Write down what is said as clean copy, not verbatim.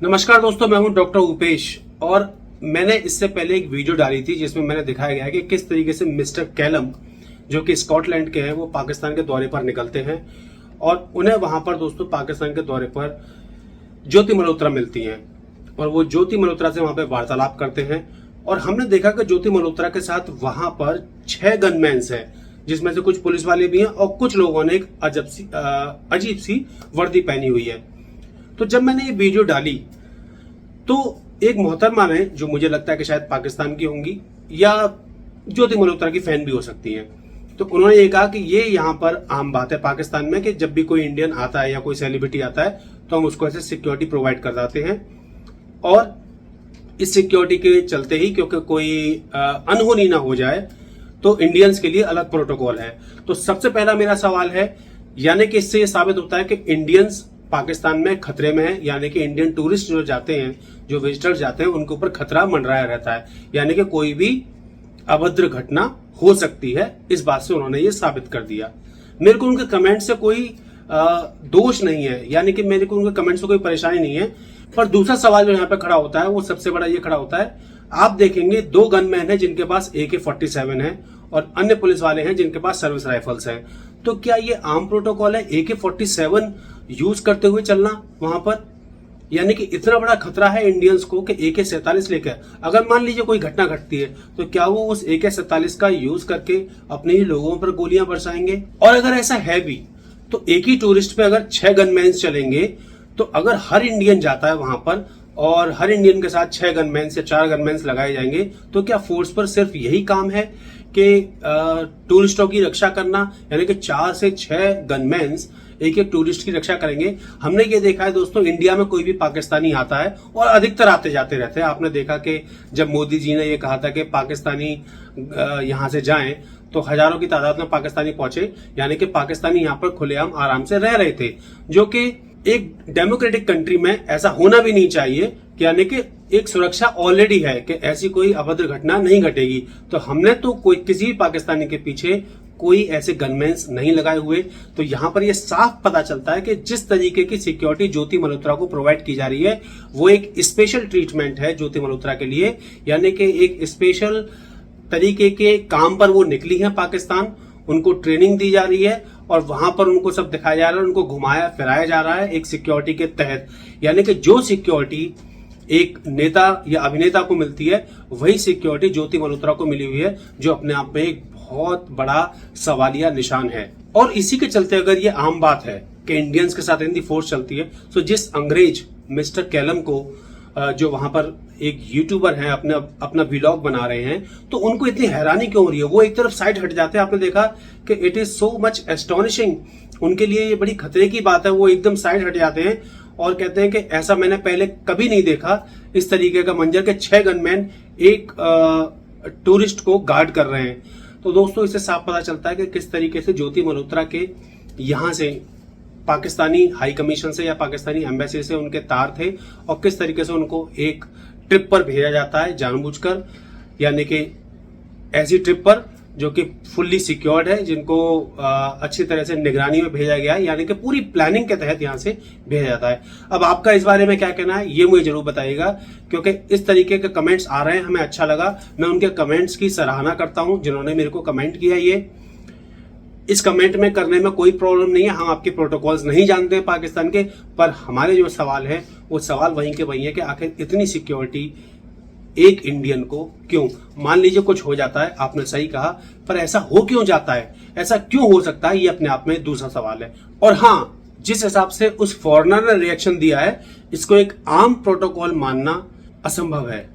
नमस्कार दोस्तों, मैं हूं डॉक्टर उपेश और मैंने इससे पहले एक वीडियो डाली थी जिसमें मैंने दिखाया गया है कि किस तरीके से मिस्टर कैलम जो कि स्कॉटलैंड के हैं वो पाकिस्तान के दौरे पर निकलते हैं और उन्हें वहां पर दोस्तों पाकिस्तान के दौरे पर ज्योति मल्होत्रा मिलती हैं और वो ज्योति मल्होत्रा से वहां पर वार्तालाप करते हैं। और हमने देखा कि ज्योति मल्होत्रा के साथ वहां पर 6 गनमैन्स हैं, जिसमें से कुछ पुलिस वाले भी हैं और कुछ लोगों ने एक अजीब सी वर्दी पहनी हुई है। तो जब मैंने ये वीडियो डाली तो एक मोहतरमा ने, जो मुझे लगता है कि शायद पाकिस्तान की होंगी या ज्योति मल्होत्रा की फैन भी हो सकती हैं, तो उन्होंने ये कहा कि ये यहाँ पर आम बात है पाकिस्तान में कि जब भी कोई इंडियन आता है या कोई सेलिब्रिटी आता है तो हम उसको ऐसे सिक्योरिटी प्रोवाइड कर देते हैं और इस सिक्योरिटी के चलते ही, क्योंकि कोई अनहोनी ना हो जाए, तो इंडियंस के लिए अलग प्रोटोकॉल है। तो सबसे पहला मेरा सवाल है, यानी कि इससे ये साबित होता है कि इंडियंस पाकिस्तान में खतरे में है, यानी कि इंडियन टूरिस्ट जो जाते हैं, जो विजिटर्स जाते हैं, उनके ऊपर खतरा मंडराया रहता है, यानी कि कोई भी अभद्र घटना हो सकती है। इस बात से उन्होंने ये साबित कर दिया। मेरे को उनके कमेंट से कोई दोष नहीं है, यानी कि मेरे को उनके कमेंट से कोई परेशानी नहीं है। पर दूसरा सवाल जो यहाँ पे खड़ा होता है वो सबसे बड़ा ये खड़ा होता है, आप देखेंगे 2 गनमैन हैं जिनके पास AK-47 है और अन्य पुलिस वाले हैं जिनके पास सर्विस राइफल्स हैं। तो क्या ये आम प्रोटोकॉल है AK-47 यूज करते हुए चलना वहां पर? यानी कि इतना बड़ा खतरा है इंडियंस को कि AK-47 लेकर अगर मान लीजिए कोई घटना घटती है तो क्या वो उस AK-47 का यूज करके अपने ही लोगों पर गोलियां बरसाएंगे? और अगर ऐसा है भी तो एक ही टूरिस्ट पे अगर 6 गनमैन चलेंगे, तो अगर हर इंडियन जाता है वहां पर और हर इंडियन के साथ 6 गनमैन या 4 गनमैन लगाए जाएंगे, तो क्या फोर्स पर सिर्फ यही काम है कि टूरिस्टों की रक्षा करना? यानी कि 4 से 6 गनमैन एक एक टूरिस्ट की रक्षा करेंगे। हमने ये देखा है दोस्तों, इंडिया में कोई भी पाकिस्तानी आता है और अधिकतर आते जाते रहते हैं। आपने देखा कि जब मोदी जी ने ये कहा था कि पाकिस्तानी यहां से जाएं तो हजारों की तादाद में पाकिस्तानी पहुंचे, यानी कि पाकिस्तानी यहां पर खुलेआम आराम से रह रहे थे, जो कि एक डेमोक्रेटिक कंट्री में ऐसा होना भी नहीं चाहिए। यानी कि एक सुरक्षा ऑलरेडी है कि ऐसी कोई अभद्र घटना नहीं घटेगी। तो हमने तो कोई किसी भी पाकिस्तानी के पीछे कोई ऐसे गनमैन्स नहीं लगाए हुए। तो यहां पर यह साफ पता चलता है कि जिस तरीके की सिक्योरिटी ज्योति मल्होत्रा को प्रोवाइड की जा रही है वो एक स्पेशल ट्रीटमेंट है ज्योति मल्होत्रा के लिए, यानी कि एक स्पेशल तरीके के काम पर वो निकली है पाकिस्तान। उनको ट्रेनिंग दी जा रही है और वहां पर उनको सब दिखाया जा रहा है, उनको घुमाया फिराया जा रहा है एक सिक्योरिटी के तहत। यानी कि जो सिक्योरिटी एक नेता या अभिनेता को मिलती है वही सिक्योरिटी ज्योति मल्होत्रा को मिली हुई है, जो अपने आप में एक बहुत बड़ा सवालिया निशान है। और इसी के चलते अगर ये आम बात है कि इंडियंस के साथ इनकी फोर्स चलती है, तो जिस अंग्रेज मिस्टर कैलम को जो वहां पर एक यूट्यूबर हैं अपना व्लॉग बना रहे हैं, तो उनको इतनी हैरानी क्यों हो रही है? वो एक तरफ साइड हट जाते हैं। आपने देखा कि it is so much astonishing, उनके लिए ये बड़ी खतरे की बात है। वो एकदम साइड हट जाते हैं और कहते हैं कि ऐसा मैंने पहले कभी नहीं देखा, इस तरीके का मंजर के 6 गनमैन एक टूरिस्ट को गार्ड कर रहे हैं। तो दोस्तों, इससे साफ पता चलता है कि किस तरीके से ज्योति मल्होत्रा के यहां से पाकिस्तानी हाई कमीशन से या पाकिस्तानी एम्बेसी से उनके तार थे और किस तरीके से उनको एक ट्रिप पर भेजा जाता है जानबूझकर, यानी कि ऐसी ट्रिप पर जो कि फुल्ली सिक्योर्ड है, जिनको अच्छी तरह से निगरानी में भेजा गया है, यानी कि पूरी प्लानिंग के तहत यहां से भेजा जाता है। अब आपका इस बारे में क्या कहना है ये मुझे जरूर बताइएगा, क्योंकि इस तरीके के कमेंट्स आ रहे हैं, हमें अच्छा लगा। मैं उनके कमेंट्स की सराहना करता हूं जिन्होंने मेरे को कमेंट किया। ये इस कमेंट में करने में कोई प्रॉब्लम नहीं है, हम आपके प्रोटोकॉल्स नहीं जानते हैं पाकिस्तान के, पर हमारे जो सवाल है वो सवाल वहीं के वहीं है कि आखिर इतनी सिक्योरिटी एक इंडियन को क्यों? मान लीजिए कुछ हो जाता है, आपने सही कहा, पर ऐसा हो क्यों जाता है? ऐसा क्यों हो सकता है? ये अपने आप में दूसरा सवाल है। और हाँ, जिस हिसाब से उस फॉरेनर ने रिएक्शन दिया है, इसको एक आम प्रोटोकॉल मानना असंभव है।